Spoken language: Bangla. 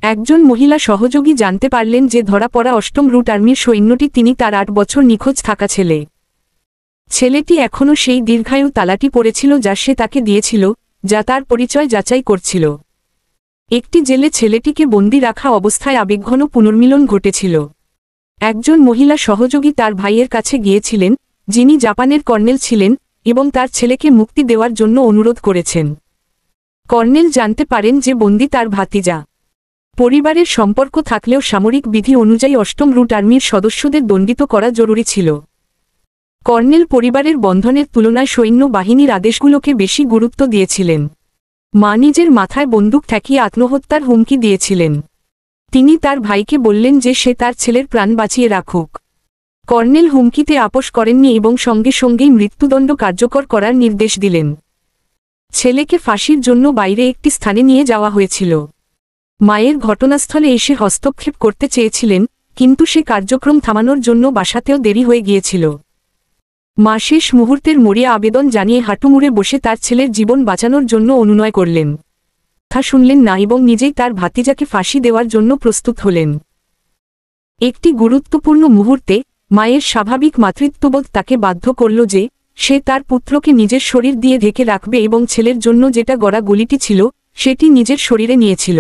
একজন মহিলা সহযোগী জানতে পারলেন যে ধরা পড়া অষ্টম রুট আর্মির সৈন্যটি তিনি তার 8 বছর নিখোঁজ থাকা ছেলে। ছেলেটি এখনও সেই দীর্ঘায়ু তালাটি পড়েছিল যা সে তাকে দিয়েছিল, যা তার পরিচয় যাচাই করছিল। একটি জেলে ছেলেটিকে বন্দি রাখা অবস্থায় আবেগঘন পুনর্মিলন ঘটেছিল। একজন মহিলা সহযোগী তার ভাইয়ের কাছে গিয়েছিলেন, যিনি জাপানের কর্নেল ছিলেন, এবং তার ছেলেকে মুক্তি দেওয়ার জন্য অনুরোধ করেছেন। কর্নেল জানতে পারেন যে বন্দি তার ভাতিজা। পরিবারের সম্পর্ক থাকলেও সামরিক বিধি অনুযায়ী অষ্টম রুট আর্মির সদস্যদের দণ্ডিত করা জরুরি ছিল। কর্নেল পরিবারের বন্ধনের তুলনায় সৈন্য বাহিনীর আদেশগুলোকে বেশি গুরুত্ব দিয়েছিলেন। মা নিজের মাথায় বন্দুক ঠেকিয়ে আত্মহত্যার হুমকি দিয়েছিলেন। তিনি তার ভাইকে বললেন যে সে তার ছেলের প্রাণ বাঁচিয়ে রাখুক। কর্নেল হুমকিতে আপোষ করেননি এবং সঙ্গে সঙ্গেই মৃত্যুদণ্ড কার্যকর করার নির্দেশ দিলেন। ছেলেকে ফাঁসির জন্য বাইরে একটি স্থানে নিয়ে যাওয়া হয়েছিল। মায়ের ঘটনাস্থলে এসে হস্তক্ষেপ করতে চেয়েছিলেন, কিন্তু সে কার্যক্রম থামানোর জন্য বাসাতেও দেরি হয়ে গিয়েছিল। মা শেষ মুহূর্তের মরিয়া আবেদন জানিয়ে হাঁটুমুড়ে বসে তার ছেলের জীবন বাঁচানোর জন্য অনুনয় করলেন। কথা শুনলেন না এবং নিজেই তার ভাতিজাকে ফাঁসি দেওয়ার জন্য প্রস্তুত হলেন। একটি গুরুত্বপূর্ণ মুহূর্তে মায়ের স্বাভাবিক মাতৃত্ববোধ তাকে বাধ্য করল যে সে তার পুত্রকে নিজের শরীর দিয়ে ঢেকে রাখবে এবং ছেলের জন্য যেটা গড়া গুলিটি ছিল সেটি নিজের শরীরে নিয়েছিল।